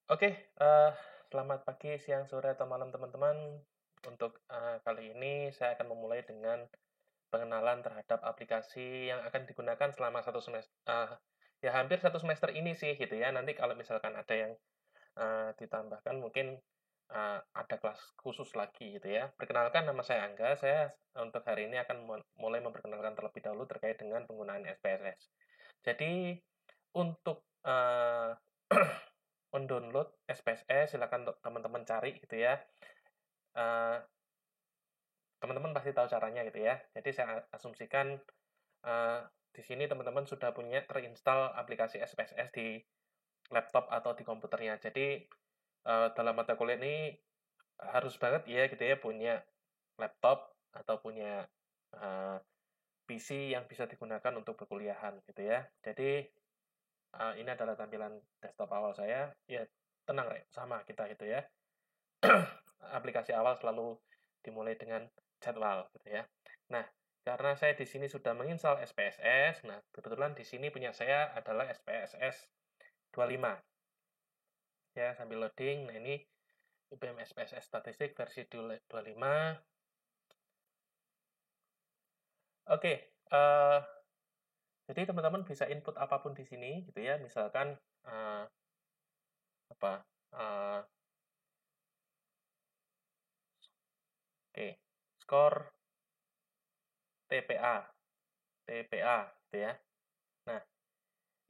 Oke, selamat pagi, siang, sore, atau malam teman-teman. Untuk kali ini saya akan memulai dengan pengenalan terhadap aplikasi yang akan digunakan selama satu semester, ya hampir satu semester ini sih gitu ya. Nanti kalau misalkan ada yang ditambahkan mungkin ada kelas khusus lagi gitu ya. Perkenalkan, nama saya Angga. Saya untuk hari ini akan mulai memperkenalkan terlebih dahulu terkait dengan penggunaan SPSS. Jadi untuk mendownload SPSS silakan teman-teman cari gitu ya. Eee, Teman-teman pasti tahu caranya gitu ya. Jadi saya asumsikan, eee, di sini teman-teman sudah punya terinstall aplikasi SPSS di laptop atau di komputernya. Jadi, dalam mata kuliah ini harus banget ya gitu ya punya laptop atau punya, PC yang bisa digunakan untuk perkuliahan gitu ya. Jadi, ini adalah tampilan desktop awal saya. Ya tenang Rek, sama kita gitu ya. Aplikasi awal selalu dimulai dengan jadwal gitu ya. Nah, karena saya di sini sudah menginstal SPSS, nah kebetulan di sini punya saya adalah SPSS 25. Ya, sambil loading. Nah, ini IBM SPSS statistik versi 25. Oke, jadi teman-teman bisa input apapun di sini gitu ya. Misalkan apa? eh, oke, skor TPA, TPA gitu ya. Nah,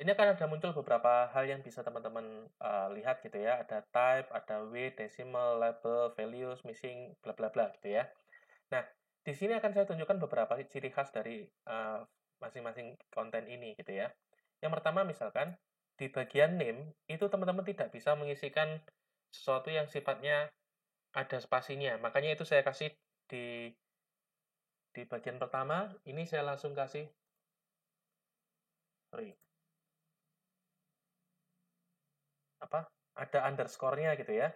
ini akan ada muncul beberapa hal yang bisa teman-teman lihat gitu ya. Ada type, ada weight, decimal, label, values, missing, bla bla bla gitu ya. Nah, di sini akan saya tunjukkan beberapa ciri khas dari masing-masing konten ini gitu ya. Yang pertama misalkan di bagian name itu teman-teman tidak bisa mengisikan sesuatu yang sifatnya ada spasinya. Makanya itu saya kasih di bagian pertama. Ini saya langsung kasih, sorry, apa? Ada underscore-nya gitu ya.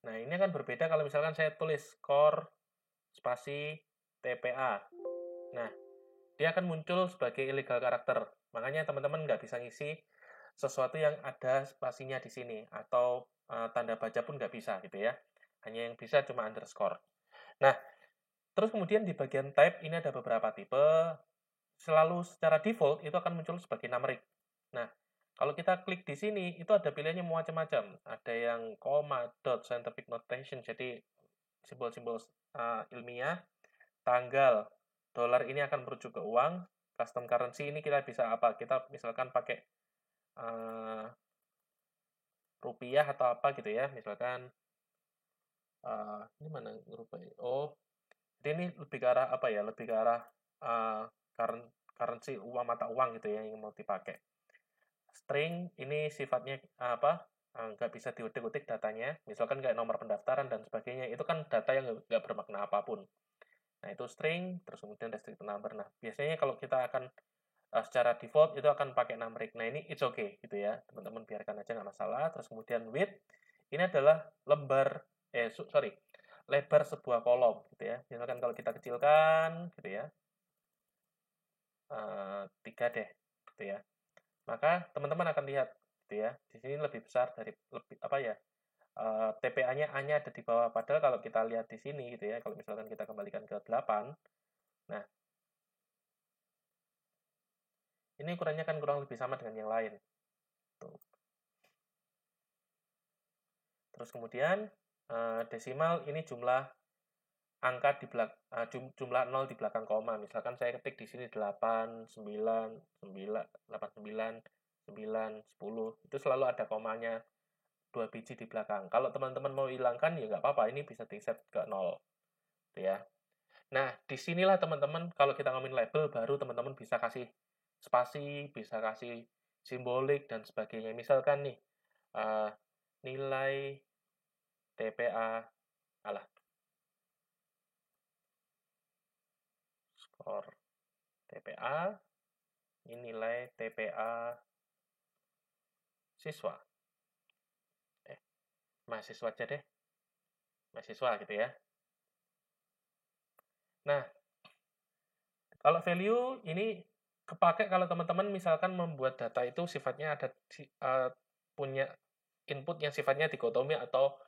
Nah, ini akan berbeda kalau misalkan saya tulis skor spasi TPA. Nah, dia akan muncul sebagai illegal karakter. Makanya teman-teman nggak bisa ngisi sesuatu yang ada spasinya di sini. Atau tanda baca pun nggak bisa gitu ya. Hanya yang bisa cuma underscore. Nah, terus kemudian di bagian type ini ada beberapa tipe. Selalu secara default itu akan muncul sebagai numeric. Nah, kalau kita klik di sini, itu ada pilihannya macam-macam. Ada yang comma, dot, scientific notation, jadi simbol-simbol ilmiah, tanggal, dolar ini akan merujuk ke uang, custom currency ini kita bisa apa? Kita misalkan pakai uh, rupiah atau apa gitu ya, misalkan ini mana rupiah? Oh, jadi ini lebih ke arah apa ya? Lebih ke arah uh, currency uang mata uang gitu ya yang mau dipakai. String ini sifatnya apa? Nggak bisa diutik-utik datanya, misalkan kayak nomor pendaftaran dan sebagainya, itu kan data yang nggak bermakna apapun. Nah, itu string, terus kemudian restricted number. Nah, biasanya kalau kita akan secara default itu akan pakai numeric. Nah, ini it's okay gitu ya. Teman-teman biarkan aja nggak masalah. Terus kemudian width, ini adalah lembar, sorry, lebar sebuah kolom gitu ya. Misalkan kalau kita kecilkan gitu ya, 3 deh gitu ya. Maka teman-teman akan lihat gitu ya. Di sini lebih besar dari lebih apa ya? TPA-nya A-nya ada di bawah. Padahal kalau kita lihat di sini gitu ya, kalau misalkan kita kembalikan ke 8, nah ini ukurannya kan kurang lebih sama dengan yang lain. Tuh. Terus kemudian desimal ini jumlah angka di jumlah 0 di belakang koma. Misalkan saya ketik di sini 8, 9, 9, 8, 9, 9, 10. Itu selalu ada komanya 2 biji di belakang. Kalau teman-teman mau hilangkan ya nggak apa-apa, ini bisa di-set ke 0. Gitu ya. Nah, disinilah teman-teman kalau kita ngomongin label baru teman-teman bisa kasih spasi, bisa kasih simbolik dan sebagainya. Misalkan nih nilai TPA, alah, skor TPA, ini nilai TPA siswa. Eh, mahasiswa aja deh, mahasiswa gitu ya. Nah, kalau value ini kepake kalau teman-teman misalkan membuat data itu sifatnya ada punya input yang sifatnya dikotomi atau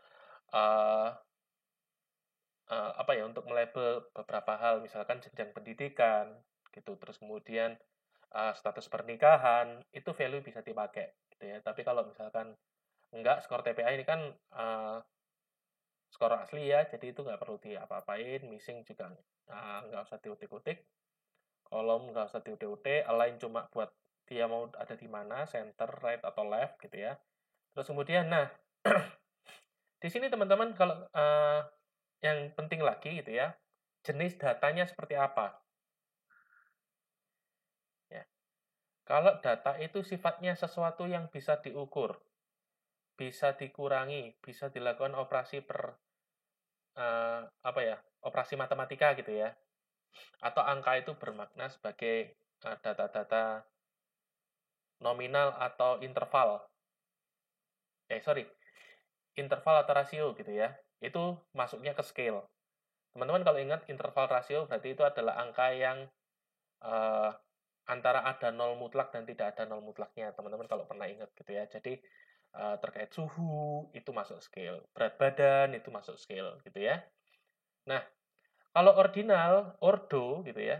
apa ya, untuk melabel beberapa hal, misalkan jenjang pendidikan, gitu. Terus kemudian status pernikahan, itu value bisa dipakai, gitu ya. Tapi kalau misalkan enggak, skor TPA ini kan skor asli ya, jadi itu nggak perlu diapa-apain, missing juga nggak usah diutik-utik, kolom nggak usah diutik-utik, align cuma buat dia mau ada di mana, center, right, atau left, gitu ya. Terus kemudian, nah, di sini teman-teman kalau yang penting lagi gitu ya, jenis datanya seperti apa. Ya. Kalau data itu sifatnya sesuatu yang bisa diukur, bisa dikurangi, bisa dilakukan operasi apa ya, operasi matematika gitu ya, atau angka itu bermakna sebagai data-data nominal atau interval. Sorry, interval atau rasio gitu ya. Itu masuknya ke scale. Teman-teman kalau ingat interval rasio berarti itu adalah angka yang eh, antara ada nol mutlak dan tidak ada nol mutlaknya. Teman-teman kalau pernah ingat gitu ya. Jadi terkait suhu itu masuk scale, berat badan itu masuk scale gitu ya. Nah, kalau ordinal, ordo gitu ya,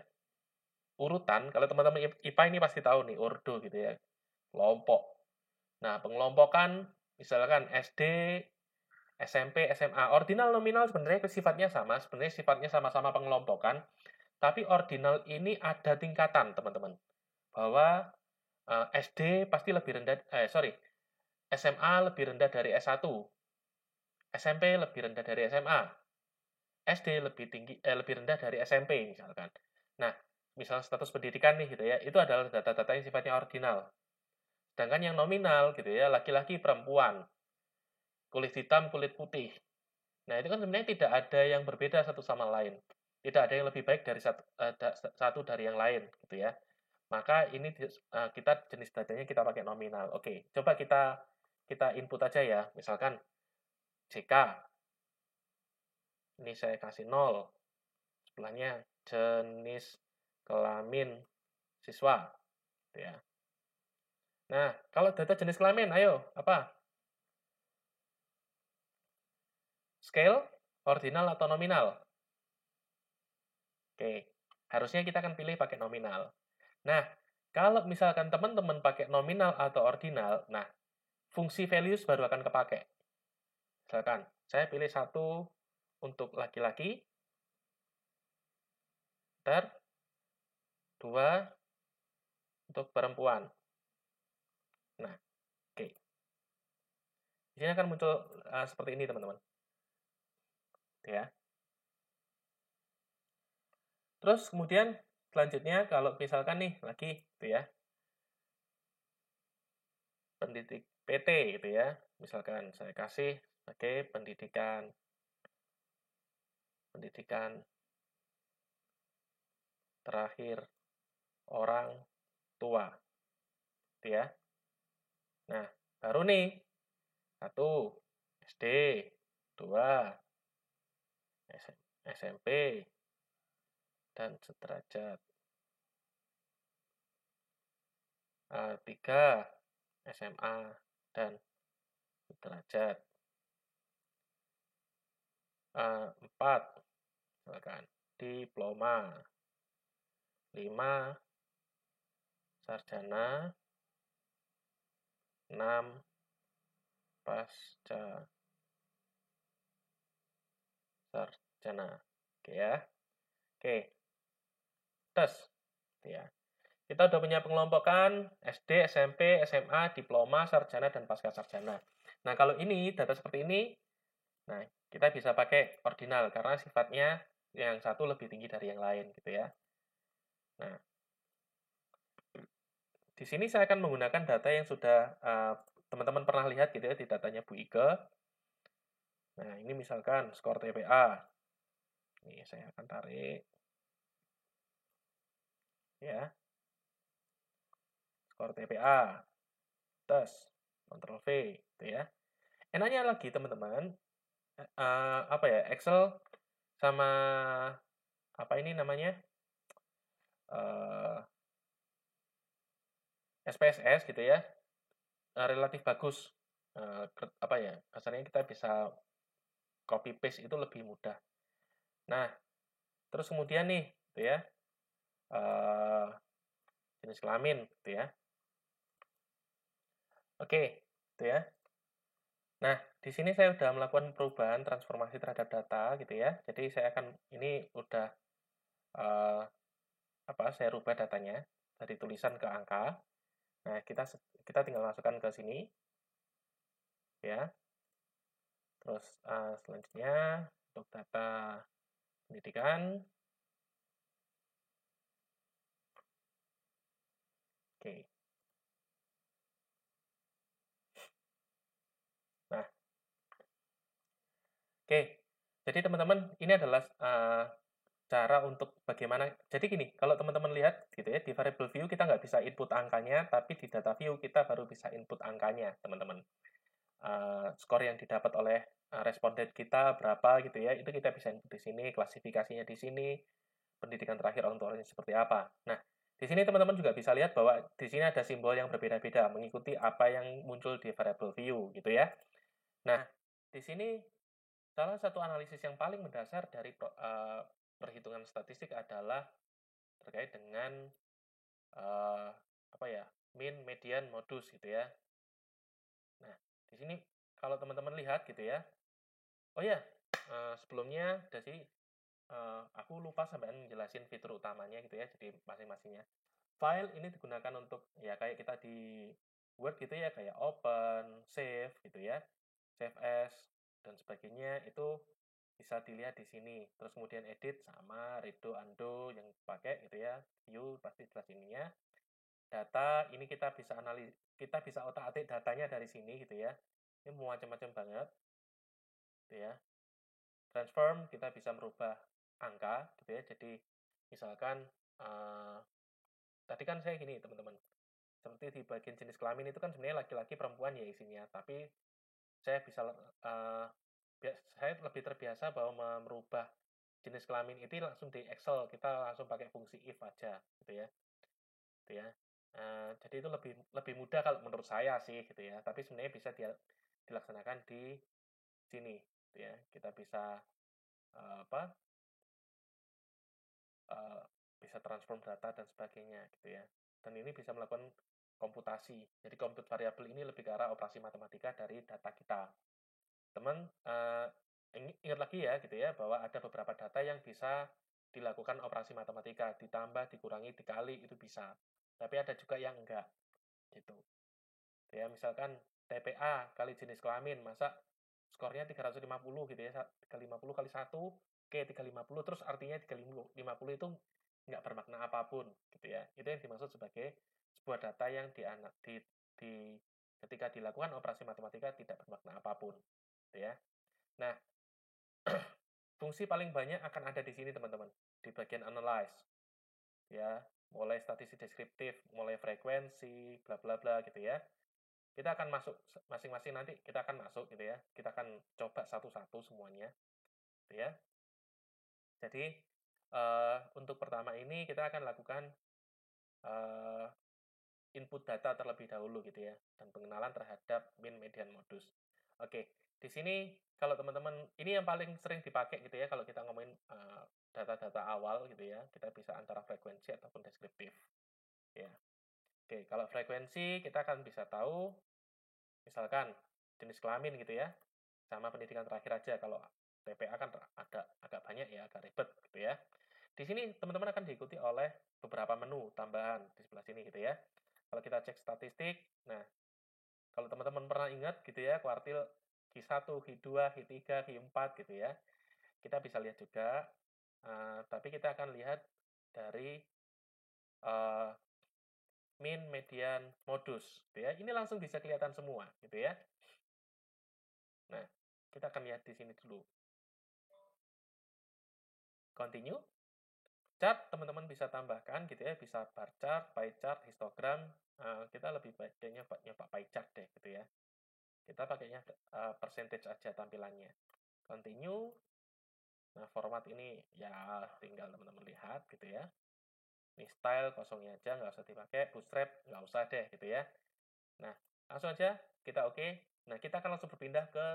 urutan, kalau teman-teman IPA ini pasti tahu nih, ordo gitu ya, kelompok. Nah, pengelompokan misalkan SD, SMP, SMA, ordinal nominal sebenarnya sifatnya sama, sebenarnya sifatnya sama-sama pengelompokan, tapi ordinal ini ada tingkatan, teman-teman. Bahwa SD pasti lebih rendah, SMA lebih rendah dari S1, SMP lebih rendah dari SMA, SD lebih rendah dari SMP misalkan. Nah, misal status pendidikan nih gitu ya, itu adalah data-data yang sifatnya ordinal. Sedangkan yang nominal gitu ya, laki-laki, perempuan, kulit hitam, kulit putih. Nah, itu kan sebenarnya tidak ada yang berbeda satu sama lain. Tidak ada yang lebih baik dari satu dari yang lain gitu ya. Maka ini kita jenis datanya kita pakai nominal. Oke, coba kita input aja ya. Misalkan JK. Ini saya kasih 0. Sebelahnya jenis kelamin siswa. Gitu ya. Nah, kalau data jenis kelamin, ayo, apa? Scale, ordinal, atau nominal? Oke, harusnya kita akan pilih pakai nominal. Nah, kalau misalkan teman-teman pakai nominal atau ordinal, nah, fungsi values baru akan kepake. Misalkan, saya pilih 1 untuk laki-laki, 2 untuk perempuan. Nah, oke. Di sini akan muncul seperti ini, teman-teman. Ya. Terus kemudian selanjutnya kalau misalkan nih lagi gitu ya, pendidik PT gitu ya, misalkan saya kasih sebagai pendidikan terakhir orang tua, gitu ya. Nah, baru nih 1 SD, 2 SMP dan sederajat, 3 SMA dan sederajat, 4 misalkan diploma, 5 sarjana, 6 pasca sarjana. Oke ya. Oke. Tes. Ya. Kita udah punya pengelompokan SD, SMP, SMA, diploma, sarjana, dan pasca sarjana. Nah, kalau ini, data seperti ini, nah, kita bisa pakai ordinal, karena sifatnya yang satu lebih tinggi dari yang lain, gitu ya. Nah, di sini saya akan menggunakan data yang sudah teman-teman pernah lihat gitu ya, di datanya Bu Ike. Nah, ini misalkan skor TPA. Ini saya akan tarik. Ya. Skor TPA. Tes. Ctrl V. Gitu ya. Enaknya lagi, teman-teman, apa ya, Excel sama apa ini namanya, SPSS gitu ya, relatif bagus apa ya, kasarnya kita bisa copy paste itu lebih mudah. Nah, terus kemudian nih, gitu ya, jenis kelamin, gitu ya. Oke, gitu ya. Nah, di sini saya sudah melakukan perubahan transformasi terhadap data, gitu ya. Jadi saya akan ini udah eh, saya rubah datanya dari tulisan ke angka. Nah, kita tinggal masukkan ke sini, ya. Terus selanjutnya untuk data pendidikan, oke. Nah, oke. Jadi teman-teman, ini adalah cara untuk bagaimana. Jadi gini, kalau teman-teman lihat gitu ya, di variable view kita nggak bisa input angkanya, tapi di data view kita baru bisa input angkanya, teman-teman. Skor yang didapat oleh responden kita berapa gitu ya, itu kita bisa input di sini, klasifikasinya di sini, pendidikan terakhir orang tuanya seperti apa. Nah, di sini teman-teman juga bisa lihat bahwa di sini ada simbol yang berbeda-beda mengikuti apa yang muncul di variable view gitu ya. Nah, di sini salah satu analisis yang paling mendasar dari perhitungan statistik adalah terkait dengan uh, apa ya, min, median, modus gitu ya. Nah, di sini kalau teman-teman lihat gitu ya. Oh ya, sebelumnya Dasi, aku lupa sampai menjelasin fitur utamanya gitu ya. Jadi masing-masingnya. File ini digunakan untuk ya kayak kita di Word gitu ya, kayak open, save gitu ya, save as dan sebagainya itu bisa dilihat di sini. Terus kemudian edit sama redo, undo yang pakai gitu ya. View pasti jelas ininya. Data ini kita bisa otak-atik datanya dari sini gitu ya. Ini macam-macam banget gitu ya. Transform kita bisa merubah angka gitu ya. Jadi misalkan eh, tadi kan saya gini teman-teman. Seperti di bagian jenis kelamin itu kan sebenarnya laki-laki perempuan ya isinya. Tapi saya bisa uh, saya lebih terbiasa bahwa merubah jenis kelamin itu langsung di Excel, kita langsung pakai fungsi if aja gitu ya, gitu ya. Jadi itu lebih lebih mudah kalau menurut saya sih gitu ya, tapi sebenarnya bisa dilaksanakan di sini gitu ya. Kita bisa apa uh, bisa transform data dan sebagainya gitu ya, dan ini bisa melakukan komputasi. Jadi compute variabel ini lebih ke arah operasi matematika dari data kita. Teman ingat lagi ya gitu ya, bahwa ada beberapa data yang bisa dilakukan operasi matematika, ditambah, dikurangi, dikali itu bisa. Tapi ada juga yang enggak gitu. Ya, misalkan TPA kali jenis kelamin, masa skornya 350 gitu ya, 350 kali 1, oke 350, terus artinya 350 itu nggak bermakna apapun gitu ya. Itu yang dimaksud sebagai sebuah data yang di ketika dilakukan operasi matematika tidak bermakna apapun gitu ya. Nah, fungsi paling banyak akan ada di sini teman-teman, di bagian analyze ya, mulai statistik deskriptif, mulai frekuensi, bla bla bla gitu ya. Kita akan masuk masing-masing, nanti kita akan masuk gitu ya. Kita akan coba satu-satu semuanya gitu ya. Jadi untuk pertama ini kita akan lakukan uh, input data terlebih dahulu gitu ya, dan pengenalan terhadap min, median, modus. Oke, di sini kalau teman-teman ini yang paling sering dipakai gitu ya, kalau kita ngomongin data-data awal gitu ya, kita bisa antara frekuensi ataupun deskriptif ya. Oke, kalau frekuensi kita akan bisa tahu misalkan jenis kelamin gitu ya, sama pendidikan terakhir aja. Kalau TPA kan agak banyak ya, agak ribet gitu ya. Di sini teman-teman akan diikuti oleh beberapa menu tambahan di sebelah sini gitu ya. Kalau kita cek statistik, nah kalau teman-teman pernah ingat gitu ya, kuartil Q1, Q2, Q3, Q4 gitu ya, kita bisa lihat juga, tapi kita akan lihat dari uh, min, median, modus gitu ya. Ini langsung bisa kelihatan semua gitu ya. Nah, kita akan lihat di sini dulu. Continue. Chart teman-teman bisa tambahkan gitu ya, bisa bar chart, pie chart, histogram. Kita lebih baiknya nyoba pie chart deh gitu ya. Kita pakainya percentage aja tampilannya. Continue. Nah, format ini ya tinggal teman-teman lihat gitu ya. Ini style kosongnya aja, nggak usah dipakai. Bootstrap nggak usah deh gitu ya. Nah, langsung aja kita oke. Nah, kita akan langsung berpindah ke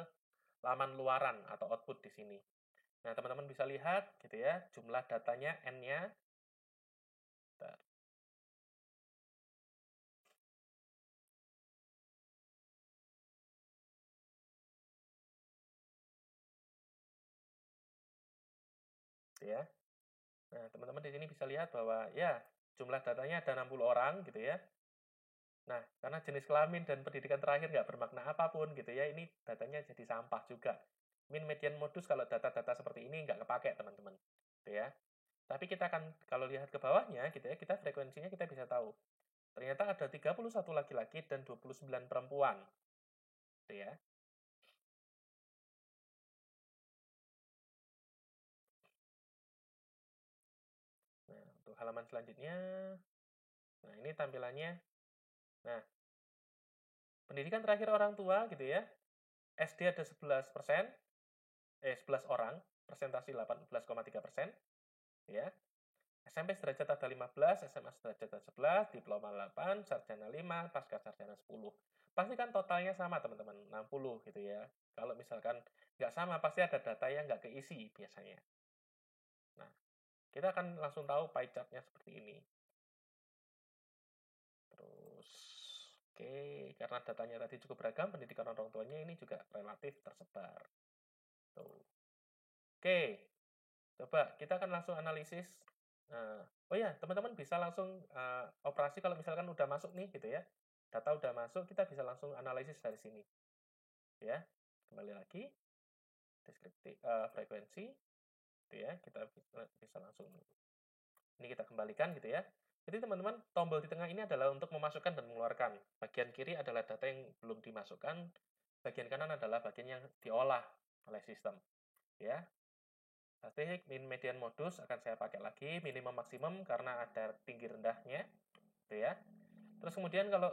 laman luaran atau output di sini. Nah, teman-teman bisa lihat gitu ya, jumlah datanya N-nya. Ya. Nah, teman-teman di sini bisa lihat bahwa ya, jumlah datanya ada 60 orang gitu ya. Nah, karena jenis kelamin dan pendidikan terakhir nggak bermakna apapun gitu ya, ini datanya jadi sampah juga. Min, median, modus kalau data-data seperti ini nggak kepake, teman-teman. Gitu ya. Tapi kita akan, kalau lihat ke bawahnya gitu ya, kita frekuensinya kita bisa tahu. Ternyata ada 31 laki-laki dan 29 perempuan. Gitu ya. Nah, untuk halaman selanjutnya, nah ini tampilannya. Nah, pendidikan terakhir orang tua gitu ya. SD ada 11%, 11 orang, persentase 18,3%, ya. SMP sederajat ada 15, SMA sederajat ada 11, diploma 8, sarjana 5, pasca sarjana 10. Pasti kan totalnya sama teman-teman, 60 gitu ya. Kalau misalkan nggak sama, pasti ada data yang nggak keisi biasanya. Nah, kita akan langsung tahu pie chart-nya seperti ini. Terus, oke, karena datanya tadi cukup beragam, pendidikan orang tuanya ini juga relatif tersebar. Tuh. Oke, coba kita akan langsung analisis. Oh ya, teman-teman bisa langsung operasi kalau misalkan udah masuk nih gitu ya. Data udah masuk, kita bisa langsung analisis dari sini. Ya, kembali lagi deskripsi frekuensi gitu ya. Kita bisa langsung ini kita kembalikan gitu ya. Jadi teman-teman, tombol di tengah ini adalah untuk memasukkan dan mengeluarkan. Bagian kiri adalah data yang belum dimasukkan, bagian kanan adalah bagian yang diolah oleh sistem. Ya, statistik min, median, modus akan saya pakai lagi, minimum maksimum karena ada tinggi rendahnya, gitu ya. Terus kemudian kalau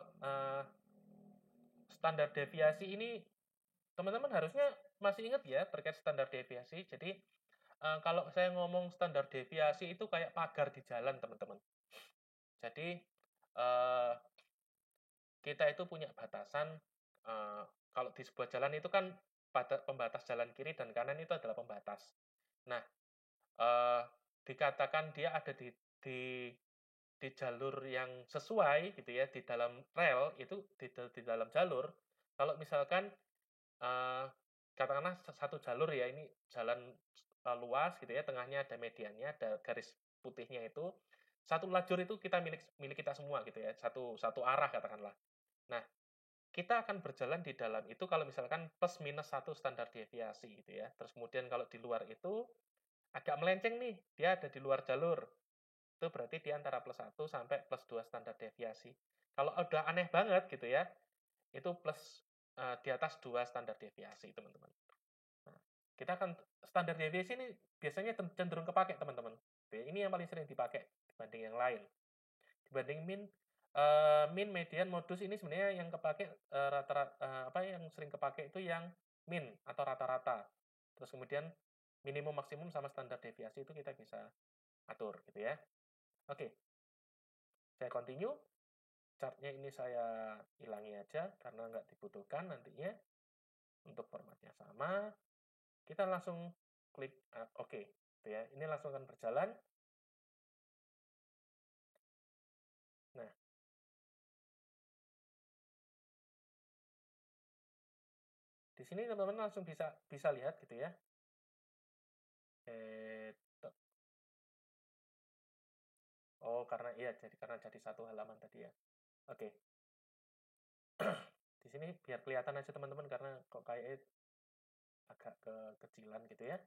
standar deviasi ini, teman-teman harusnya masih ingat ya terkait standar deviasi. Jadi kalau saya ngomong standar deviasi itu kayak pagar di jalan, teman-teman. Jadi kita itu punya batasan, kalau di sebuah jalan itu kan pembatas jalan kiri dan kanan itu adalah pembatas. Nah, eee, dikatakan dia ada di di jalur yang sesuai gitu ya, di dalam rel itu di dalam jalur, kalau misalkan, eee, katakanlah satu jalur ya, ini jalan, luas gitu ya, tengahnya ada mediannya, ada garis putihnya itu, satu lajur itu kita milik milik kita semua gitu ya, satu satu arah katakanlah. Nah, kita akan berjalan di dalam itu kalau misalkan plus minus 1 standar deviasi gitu ya. Terus kemudian kalau di luar itu agak melenceng nih, dia ada di luar jalur. Itu berarti di antara plus 1 sampai plus 2 standar deviasi. Kalau udah aneh banget gitu ya, itu plus di atas 2 standar deviasi, teman-teman. Nah, kita akan standar deviasi ini biasanya cenderung kepake, teman-teman. Ini yang paling sering dipakai dibanding yang lain. Dibanding min, min, median, modus ini sebenarnya yang kepake apa yang sering kepake itu yang min atau rata-rata. Terus kemudian minimum, maksimum, sama standar deviasi itu kita bisa atur gitu ya. Oke, saya continue. Chartnya ini saya hilangi aja karena nggak dibutuhkan nantinya. Untuk formatnya sama. Kita langsung klik oke. Gitu ya. Ini langsung akan berjalan. Nah, di sini teman-teman langsung bisa lihat gitu ya. Oh, karena iya, jadi satu halaman tadi ya. Oke. Di sini biar kelihatan aja teman-teman karena kok kayak agak kekecilan gitu ya.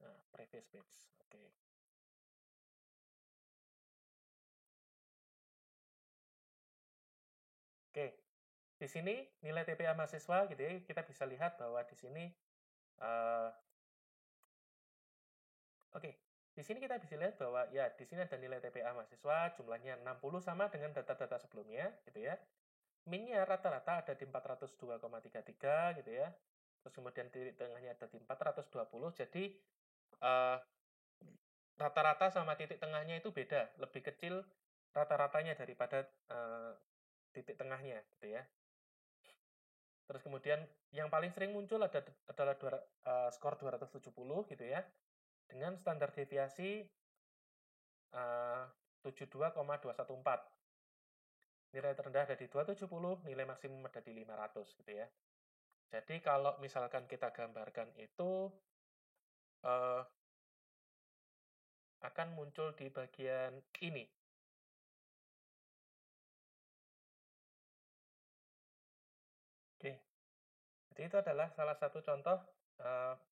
Nah, previous page. Oke. Oke. Di sini nilai TPA mahasiswa gitu ya, kita bisa lihat bahwa di sini oke. Di sini kita bisa lihat bahwa ya di sini ada nilai TPA mahasiswa jumlahnya 60 sama dengan data-data sebelumnya gitu ya. Min-nya rata-rata ada di 402,33 gitu ya. Terus kemudian titik tengahnya ada di 420. Jadi rata-rata sama titik tengahnya itu beda, lebih kecil rata-ratanya daripada titik tengahnya gitu ya. Terus kemudian yang paling sering muncul adalah skor 270 gitu ya, dengan standar deviasi 72,214. Nilai terendah ada di 270, nilai maksimum ada di 500 gitu ya. Jadi kalau misalkan kita gambarkan itu eh, akan muncul di bagian ini. Oke, jadi itu adalah salah satu contoh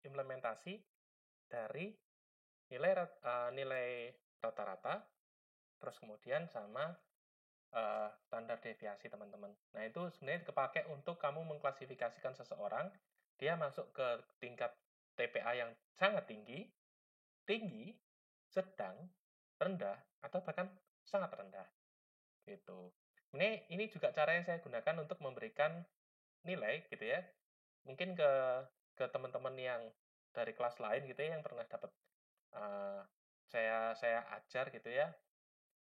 implementasi dari nilai rata-rata, terus kemudian sama standar deviasi teman-teman. Nah itu sebenarnya kepake untuk kamu mengklasifikasikan seseorang, dia masuk ke tingkat TPA yang sangat tinggi, tinggi, sedang, rendah, atau bahkan sangat rendah. Gitu. Ini juga cara yang saya gunakan untuk memberikan nilai gitu ya. Mungkin ke teman-teman yang dari kelas lain gitu ya yang pernah dapat uh, saya ajar gitu ya.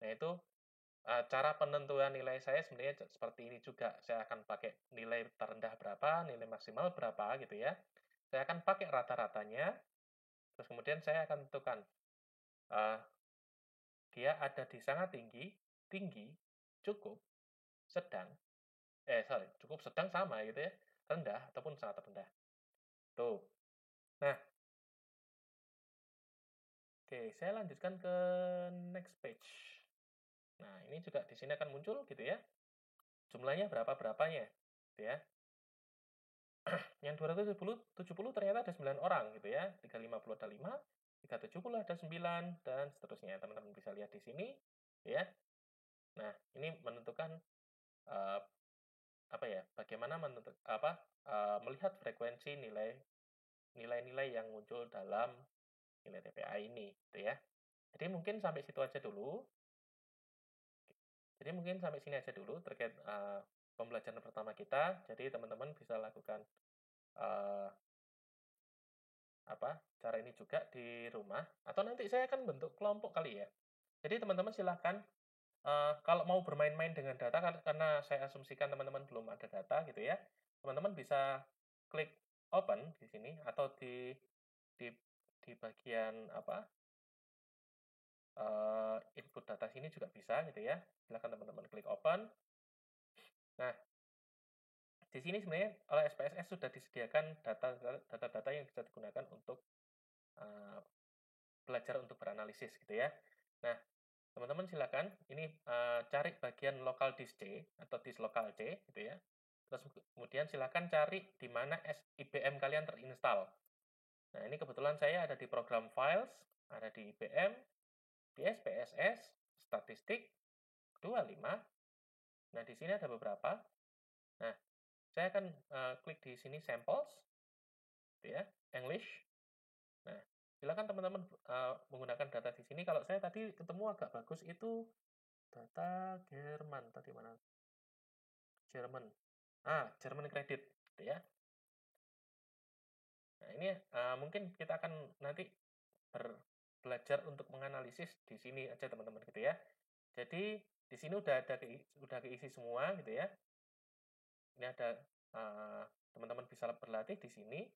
Nah, itu cara penentuan nilai saya sebenarnya seperti ini juga. Saya akan pakai nilai terendah berapa, nilai maksimal berapa gitu ya. Saya akan pakai rata-ratanya, terus kemudian saya akan tentukan uh, dia ada di sangat tinggi, tinggi, cukup, sedang, cukup sedang sama gitu ya, rendah ataupun sangat rendah. Tuh. Nah, oke, saya lanjutkan ke next page. Nah, ini juga di sini akan muncul gitu ya. Jumlahnya berapa-berapanya, gitu ya. Yang 270 ternyata ada 9 orang gitu ya. 350 ada 5, 370 ada 9 dan seterusnya. Teman-teman bisa lihat di sini ya. Nah, ini menentukan uh, apa ya? Bagaimana melihat frekuensi nilai-nilai yang muncul dalam nilai TPA ini gitu ya. Jadi mungkin sampai situ aja dulu. Jadi mungkin sampai sini aja dulu terkait pembelajaran pertama kita. Jadi teman-teman bisa lakukan uh, cara ini juga di rumah. Atau nanti saya akan bentuk kelompok kali ya. Jadi teman-teman silahkan kalau mau bermain-main dengan data karena saya asumsikan teman-teman belum ada data gitu ya. Teman-teman bisa klik open di sini atau di di bagian input data sini juga bisa gitu ya. Silahkan teman-teman klik open. Nah, di sini sebenarnya oleh SPSS sudah disediakan data-data yang bisa digunakan untuk belajar untuk beranalisis gitu ya. Nah, teman-teman silakan ini cari bagian local disk C atau disk lokal C gitu ya. Terus kemudian silakan cari di mana IBM kalian terinstall. Nah, ini kebetulan saya ada di program files, ada di IBM, di SPSS, statistik 25. Nah, di sini ada beberapa. Nah, saya akan klik di sini samples, gitu ya, English. Nah, silakan teman-teman menggunakan data di sini. Kalau saya tadi ketemu agak bagus itu data Jerman. Tadi mana? Jerman. Jerman Credit, gitu ya. Nah, ini mungkin kita akan nanti belajar untuk menganalisis di sini aja teman-teman gitu ya. Jadi di sini udah keisi semua gitu ya. Ini ada teman-teman bisa berlatih di sini.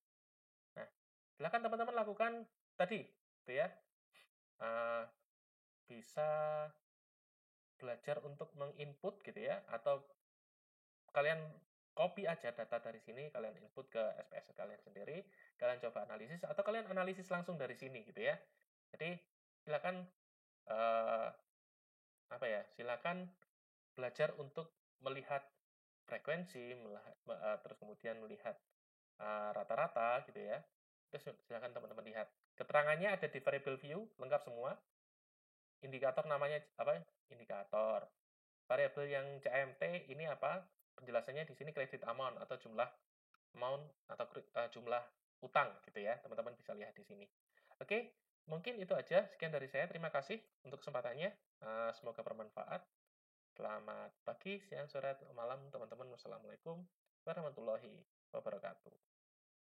Nah, silakan teman-teman lakukan tadi gitu ya. Bisa belajar untuk menginput gitu ya atau kalian copy aja data dari sini, kalian input ke SPS kalian sendiri, kalian coba analisis atau kalian analisis langsung dari sini gitu ya. Jadi silakan eh, silakan belajar untuk melihat frekuensi, terus kemudian melihat rata-rata gitu ya. Terus silakan teman-teman lihat. Keterangannya ada di variable view, lengkap semua. Indikator namanya apa? Indikator. Variabel yang CMT ini apa? Penjelasannya di sini credit amount atau jumlah amount atau jumlah utang gitu ya. Teman-teman bisa lihat di sini. Oke, mungkin itu aja. Sekian dari saya. Terima kasih untuk kesempatannya. Semoga bermanfaat. Selamat pagi, siang, sore, atau malam, teman-teman. Wassalamualaikum warahmatullahi wabarakatuh.